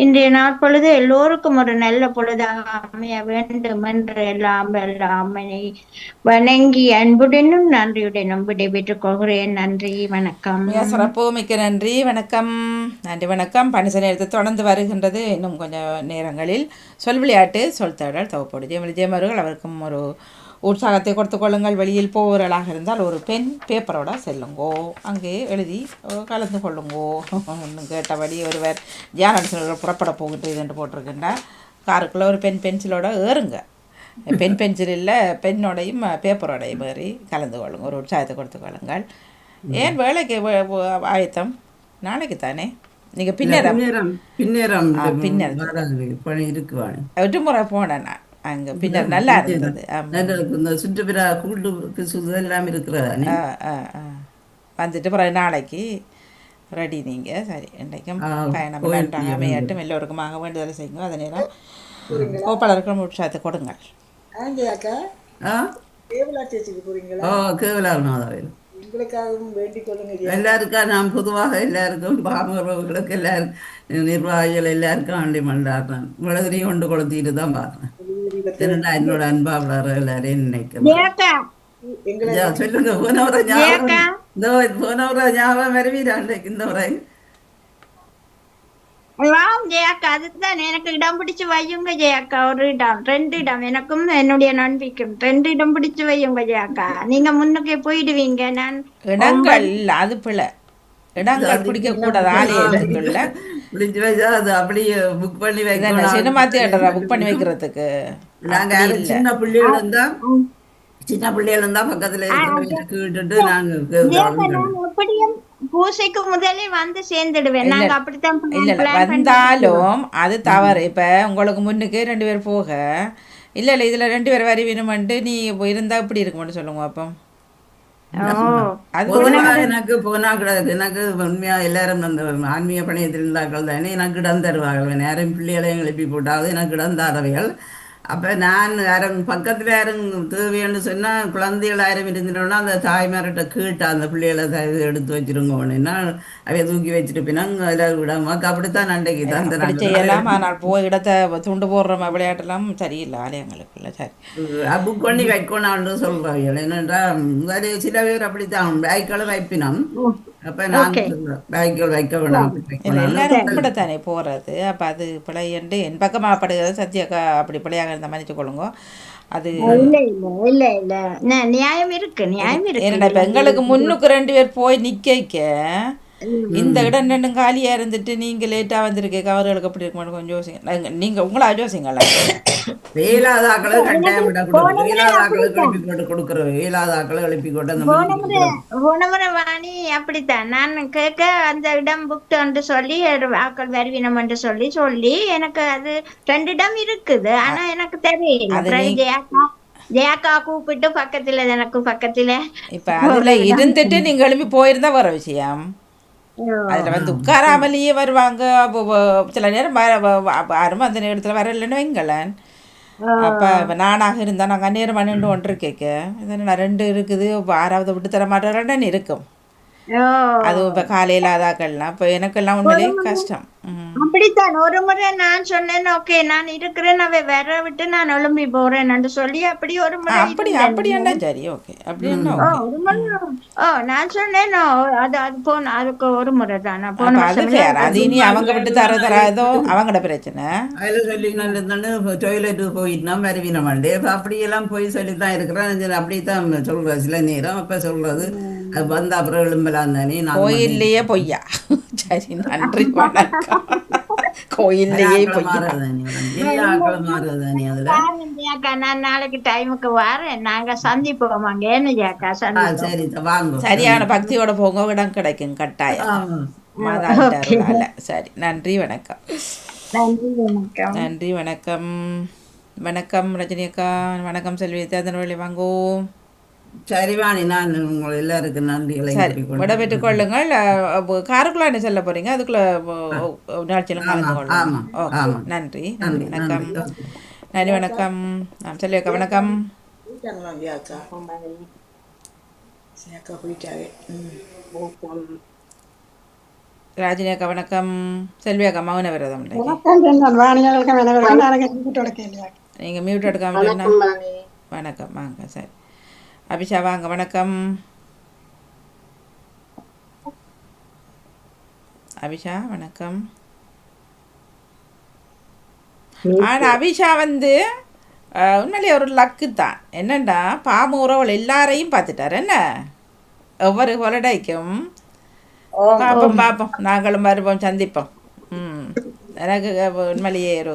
இன்றைய நாட்பொழுது எல்லோருக்கும் ஒரு நல்ல பொழுதாக அமைய வேண்டும் என்று எல்லாம் அம்மனை வணங்கி அன்புடனும் நன்றியுடனும் விடைபெற்றுக் கொள்கிறேன். நன்றி, வணக்கம். மிக சிறப்பு, மிக்க நன்றி, வணக்கம். நன்றி, வணக்கம். பணிச நேரத்தை தொடர்ந்து வருகின்றது. இன்னும் கொஞ்சம் நேரங்களில் சொல் விளையாட்டு சொல் தேடல் தொகுப்போடு ஜெயம் அவர்கள் அவருக்கும் ஒரு உற்சாகத்தை கொடுத்து கொள்ளுங்கள். வெளியில் போவர்களாக இருந்தால் ஒரு பென் பேப்பரோட செல்லுங்கோ, அங்கே எழுதி கலந்து கொள்ளுங்கோ. இன்னும் கேட்டபடி ஒருவர் ஜியானடிசர்கள் புறப்பட போகின்றது என்று போட்டிருக்கின்றார். காருக்குள்ளே ஒரு பென்சிலோட ஏறுங்க. பென்சில் இல்லை, பெண்ணோடையும் பேப்பரோடையும் ஏறி கலந்து கொள்ளுங்க, ஒரு உற்சாகத்தை கொடுத்து கொள்ளுங்கள். ஏன் வேலைக்கு ஆயத்தம் நாளைக்கு தானே? நீங்கள் பின்னர் முறை போனேன் நான் அங்கே, பின்னர் நல்லா இருந்தது. சுற்றுப்புற கூட்டு எல்லாம் இருக்கிறதா வந்துட்டு பிறகு நாளைக்கு ரெடி நீங்கள். சரி, இன்றைக்கும் பயணம் நன்றாக அமையட்டும், எல்லோருக்குமாக வேண்டுதலை செய்யுங்க. அதே நேரம் கோப்பாளருக்கு உற்சாகத்தை கொடுங்கள். எல்லாருக்கும் நான் பொதுவாக எல்லாருக்கும் பாமரர்களுக்கு எல்லாருக்கும் நிர்வாகிகள் எல்லாருக்கும் ஆண்டி மண்டாடுறேன். உலகத்தையும் கொண்டு கொளுத்திட்டு தான் பார்க்குறேன். என்னோட அன்பாளர் எல்லாரையும் நினைக்கிறேன். சொல்லுங்க, போனவரை ஞாபகம் வருவீரா இந்த முறை? ஜெயாக்கா, அதுதான் எனக்கு இடம் பிடிச்சு வையுங்க ஜெயாக்கா. ஒரு இடம் 2 இடம் எனக்கும் என்னுடைய நண்பிக்கும் 2 இடம் பிடிச்சு வையுங்க ஜெயாக்கா. நீங்க முன்னுக்கே போயிடுவீங்க. நான் இடங்கள் அது பிள்ளை இடங்கள் பிடிக்க கூடாது. ஆலயத்துக்குள்ள பிடிச்சு வச்சா அது அப்படியே புக் பண்ணி வைக்கணும். சினிமா தியேட்டரை புக் பண்ணி வைக்கிறதுக்கு நாங்க சின்ன பிள்ளைகள் இருந்தா பக்கத்துல விட்டுட்டு நாங்க எப்படியும் பூசைக்கு முதலே வந்து சேர்ந்துடுவேன். நாங்க அப்படித்தான் வந்தாலும் அது தவறு. இப்ப உங்களுக்கு முன்னுக்கு 2 பேர் போக இல்ல இதுல 2 பேர் வரி வேணுமெண்டு நீ இருந்தா இப்படி இருக்கும்னு சொல்லுங்க. அப்போ எனக்கு போனா கிடையாது. எனக்கு உண்மையா எல்லாரும் அந்த ஆன்மீக பணியத்தில் இருந்தாக்கள் தானே எனக்கு இடம் தருவார்கள். நேரம் பிள்ளைகளையும் எழுப்பி போட்டாவது எனக்கு இடம் தரவைகள். அப்போ நான் யாரும் பக்கத்தில் யாரும் தேவைன்னு சொன்னால் குழந்தைகள் யாரும் இருந்துட்டோன்னா அந்த தாய்மார்கிட்ட கேட்டா அந்த பிள்ளைகளை எடுத்து வச்சிருங்கோன்னா அவைய தூக்கி வச்சிருப்பினா அதில் விடாம அப்படித்தான் அன்றைக்கு தான் செய்யலாம். ஆனால் போய் இடத்தை துண்டு போடுற விளையாட்டெல்லாம் சரியில்லை ஆலயங்களுக்குள்ள. சரி, புக் பண்ணி வைக்கணும்னு சொல்கிறாங்க. என்னென்றால் முதலே சில பேர் அப்படித்தான் பைக்களை வைப்பினோம். அப்போ நான் பைக்கள் வைக்க வேணாம், எல்லாரும் இப்படித்தானே போகிறது. அப்போ அது பிள்ளைண்டு என் பக்கமாக படுகிறது. சத்தியக்கா அப்படி பிள்ளையாக இருந்தால் மன்னிச்சு கொள்ளுங்க. அது நியாயம் இருக்கு, நியாயம் இருக்கு. என்னடா இப்போ எங்களுக்கு முன்னுக்கு 2 பேர் போய் நிற்க இந்த இடம் 2 காலியாக இருந்துட்டு நீங்கள் லேட்டாக வந்திருக்கேன். அவர்களுக்கு அப்படி இருக்குமான்னு கொஞ்சம் யோசிங்க. நீங்கள் உங்களா யோசிங்களா? வேலாதாக்களை கட்டாயம் எழுப்பி கொடுக்குற வேலாதாக்களை எழுப்பி போன வாணி அப்படித்தான் நான் கேட்க அந்த இடம் புக்டு சொல்லி ஆக்கள் வருவினம் என்று சொல்லி எனக்கு அது 2 இடம் இருக்குது. ஆனா எனக்கு தெரியல. ஜெயாக்கா கூப்பிட்டு பக்கத்துல எனக்கு பக்கத்துல இப்ப அதுல இருந்துட்டு நீங்க எழுப்பி போயிருந்தா வர விஷயம். அதுல வந்து உட்காராமலேயே வருவாங்க. சில நேரம் யாரும் அந்த நேரத்துல வரலன்னு வைங்களேன். அப்ப நானாக இருந்தா நாங்க அந்நேரம் 12 கேட்க இதனால 2 இருக்குது. 6வது விட்டு தர மாட்டேன்னு இருக்கும். அது இப்ப காலையில அதாக்கள்லாம் இப்ப எனக்கெல்லாம் உண்மையிலே கஷ்டம். அப்படித்தான் ஒரு முறை நான் சொன்னேன், ஓகே நான் இருக்கிறேன், அவ வர விட்டு நான் எழும்பி போறேன்னு சொல்லி அப்படி ஒரு முறை அப்படியா சரி ஓகே அப்படின்னா நான் சொன்னேன். அது போன அதுக்கு ஒரு முறை தான் அது இனி அவங்க விட்டு தராதோ அவங்களோட பிரச்சனை. அதுல சொல்லி டாய்லெட் போயிட்டுனா மறுவின மாண்டே அப்படியெல்லாம் போய் சொல்லித்தான் இருக்கிறேன். அப்படித்தான் சொல்றேன் சில நேரம். அப்ப சொல்றது அது வந்த அப்புறம் எழும்பலாம் தானே. கோயில்லையே பொய்யா. சரி, நன்றி, வணக்கம். கோயில்லையே பொய்யா. நான் நாளைக்கு டைமுக்கு வரேன். நாங்க சந்திப்போமாங்க. என்ன ஜாக்கா சரியான பக்தியோட போங்க, இடம் கிடைக்கும் கட்டாயம். சரி, நன்றி, வணக்கம். நன்றி, வணக்கம். வணக்கம் ரஜினி அக்கா. வணக்கம் செல்வி. தேர்தல் வழி வாங்கோ. சரிவாணி, நான் உங்களை எல்லாருக்கும் நன்றிகளை விடைபெற்றுக் கொள்ளுங்கள். காருக்குள்ள என்ன சொல்ல போறீங்க? அதுக்குள்ள நிகழ்ச்சியிலும் கலந்து கொள்ளுங்க. ஓகே, நன்றி, நன்றி, வணக்கம். நன்றி, வணக்கம். செல்வி அக்கா வணக்கம். அக்கா போயிட்டாவே. ராஜினி அக்கா வணக்கம். செல்வி அக்கா மௌன விரதம் இன்றைக்கு. நீங்கள் மியூட் எடுக்காமல் சொன்னால் வணக்கம் வாங்க. சரி அபிஷா வாங்க வணக்கம். அபிஷா வணக்கம். ஆனால் அபிஷா வந்து உண்மையிலேயே ஒரு லக்கு தான். என்னண்டா பாமு உறவுகள் எல்லாரையும் பார்த்துட்டார். என்ன ஒவ்வொரு ஹொலிடேக்கும் பார்ப்போம் பார்ப்போம், நாங்களும் வருவோம், சந்திப்போம். எனக்கு உண்மையிலேயே ஒரு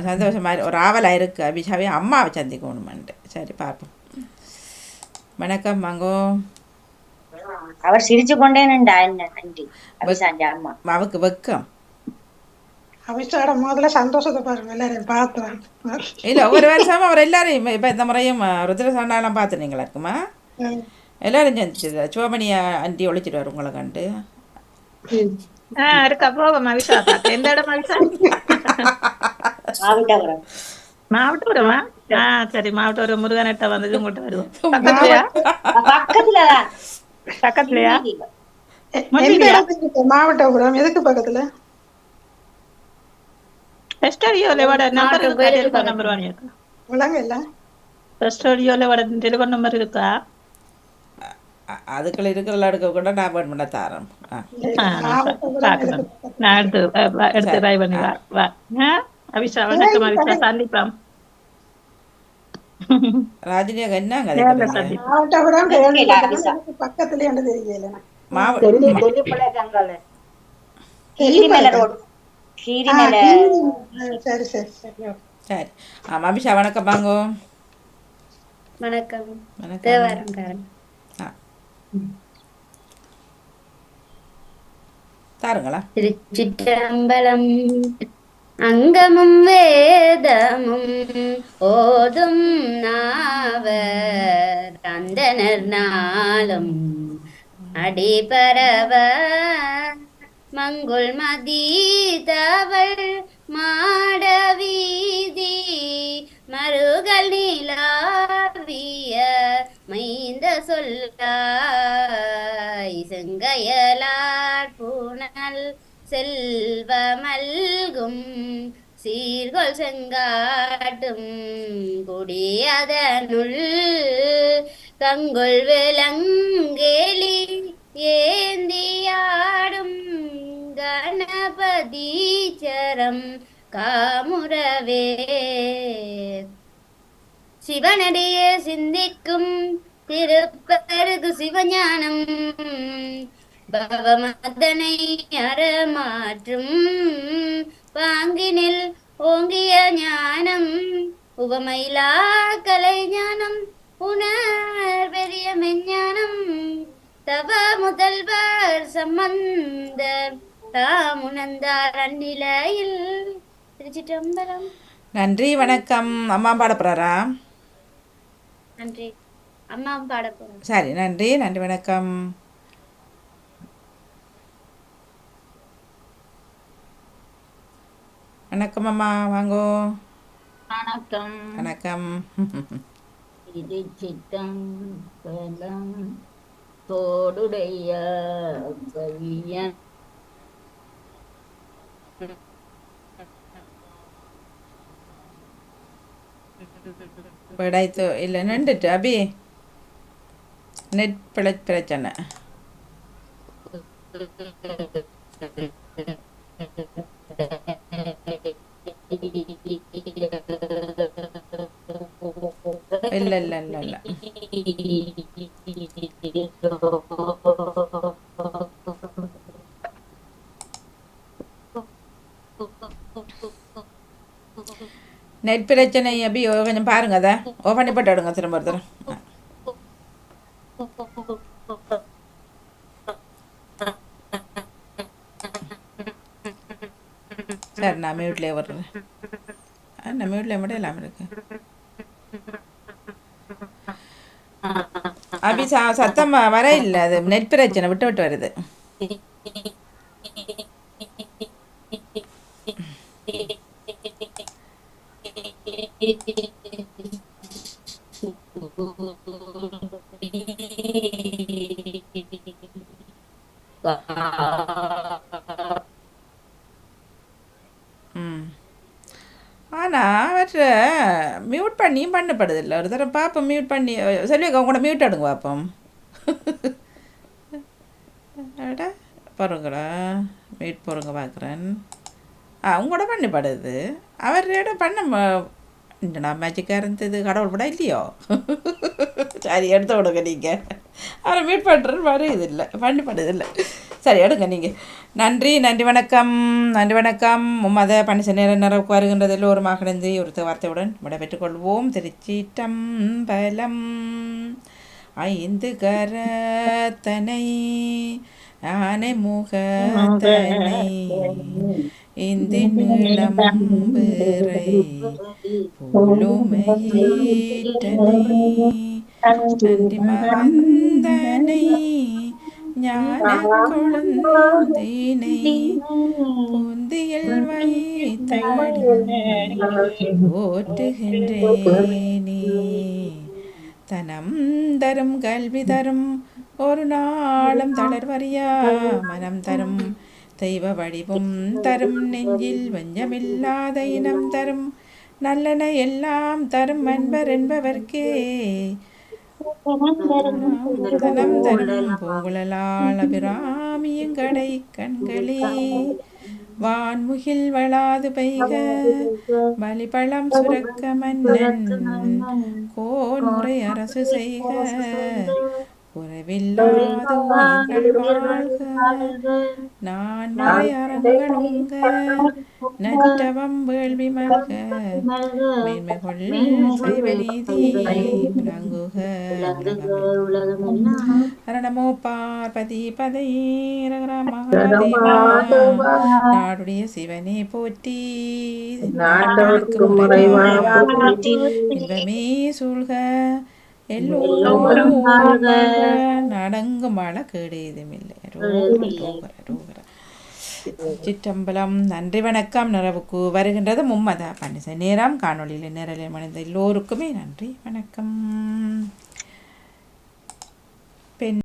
சந்தோஷமாக ஒரு ஆவலாக இருக்குது அபிஷாவே அம்மாவை சந்திக்கணுமெண்டு. சரி பார்ப்போம். வணக்கம் வாங்கோ. அவர் சிரிச்சு கொண்டே நின்றா. என்ன நன்றி அபிஷாண்டி அம்மா. அவருக்கு வெக்கம் அபிஷாட முதல்ல சந்தோஷத்தை பாருங்க, எல்லாரையும் பார்த்தேன். இல்லை ஒவ்வொரு வருஷமும் அவர் எல்லாரையும் இப்போ இந்த முறையும் ருத்ர சண்டாலாம் பார்த்துனீங்களா இருக்குமா? எல்லாரும் சந்திச்சு சிவமணி ஆண்டி ஒழிச்சிடுவார் உங்களை கண்டு. இருக்கா போவோம் அவிஷா பார்க்க. எந்த இடம் அவிஷா? மாவட்டபுரமா? சரி மாவட்டபுரம் முருகனட்ட வந்தது உங்கள்கிட்ட வருவோம். பக்கத்துலதான். பக்கத்துலயா? மாவட்டபுரம் எதுக்கு பக்கத்துல? டெலிஃபோன் நம்பர் இருக்கா? அதுக்குள்ள இருக்கிற எடுக்க கூட நான் பண்ண தாரம். நான் எடுத்து ட்ரை பண்ணி வா. அபிஷா வணக்கம். அபிஷா சந்திப்போம். ராஜினி என்னங்க பக்கத்துல சரி. ஆமாம் அபிஷா வணக்கம் வாங்கோ. வணக்கம். தாருங்களா. திருச்சிற்றம்பலம். அங்கமும் வேதமும் ஓதும் நாவர் அந்தனர் நாளும் அடிபரவ மங்குள் மதீதவள் மாடவீதி மருகல் நீலாவிய மைந்த சொல்லாய் செங்கையலார் பூனல் செல்வ மல்கும் சீர்கொள் செங்காட்டும் குடியதனுள் கங்குள் விலங்கேலி ஏந்தியாடும் கணபதீச்சரம் காமுறவே சிவனடியே சிந்திக்கும் திருப்பருகு சிவஞானம் பவமதனை அறமாற்றும் பாங்கினில் ஓங்கிய ஞானம் உவமையிலா கலை ஞானம் உணர் பெரிய மெஞ்ஞானம் தவ முதல்வர் சம்பந்த தாமுணர்ந்தார் அந்நிலையில். திருச்சிற்றம்பலம். நன்றி வணக்கம். அம்மா பாட போறாரா? நன்றி அம்மா பாட போறோம். சரி நன்றி நன்றி வணக்கம். வணக்கம் அம்மா வாங்கோ. வணக்கம். வணக்கம். திருச்சிற்றம்பலம். தோடுடைய பையன் படாய்த்தோ இல்லை நின்றுட்டு அபி நெட் பிரச்சனை. இல்லை இல்லை இல்லை இல்லை நெட் பிரச்சனை அபி கொஞ்சம் பாருங்க. அதை ஓ பண்ணி போட்டு விடுங்க திரும்ப ஒரு தரம். சரி நான் மியூட்லேயே வர்றேன். நான் மியூட்லேயே மட்டும் இல்லாமல் இருக்கு. அபி சத்தம் வர இல்லை, அது நெட் பிரச்சனை விட்டு விட்டு வருது. ம். ஆனால் அவர் மியூட் பண்ணியும் பண்ணப்படுதில்லை. ஒரு தடவை பார்ப்போம், மியூட் பண்ணி சொல்லியிருக்க உங்களோட மியூட் எடுங்க பார்ப்போம். அட பாருங்களா, மியூட் போடுங்க பார்க்குறேன். உங்களோட பண்ணப்படுது. அவர் பண்ண என்னடா மேஜிக்காக இருந்தது, கடவுள் படம் இல்லையோ? சரி எடுத்து விடுங்க நீங்கள். அவரை மீட் பண்ணுறேன்னு வருது இல்லை, பண்ணப்படுதில்லை. சரி எடுங்க நீங்கள். நன்றி, நன்றி வணக்கம், நன்றி வணக்கம். மும்மத பணிச நேரம் நிறைவுக்கு வருகின்றது. எல்லோருமாக கிடந்து ஒரு வார்த்தையுடன் விடைபெற்றுக் திருச்சிற்றம்பலம். ஐந்து கரத்தனை ஆனை முகத்தனை இந்த நிலம்பரை புலுமையீட்டனை நன்றி மகந்தனை ஞான கொழுந்தினை பொந்தியில் வைத்தாடி ஓட்டுகின்றேனே. தனம் தரும் கல்வி தரும் ஒரு நாளும் தளர்வறியா மனம் தரும் தெய்வ வடிவும் தரும் நெஞ்சில் வஞ்சமில்லாத இனம் தரும் நல்லன எல்லாம் தரும் அன்பர் என்பவர்க்கே தனம் தரும் பூங்குழலால் அபிராமியங்கடை கண்களே வான்முகில் வளாது பெய்க வலிபழம் சுரக்க மன்னன் கோன்முறை அரசு செய்க குறைவில்லாத உயிர்கள் வாழ்க நான் மறை அரங்கணுங்க நற்றவம் வேள்வி மல்க மேன்மைகொள் சைவ நீதி விளங்குக ஹரணமோ பார்வதி பதை மகாதேவா நாடுடைய சிவனே போற்றி இன்பமே சூழ்க எல்லோரும் நடங்கும் வாழ கேடு ஏதுமில்லை. சிற்றம்பலம். நன்றி வணக்கம். நிறைவுக்கு வருகின்றது மும்மத பன்னிசை நேரம். காணொலியில் நேரலை மனித எல்லோருக்குமே நன்றி வணக்கம்.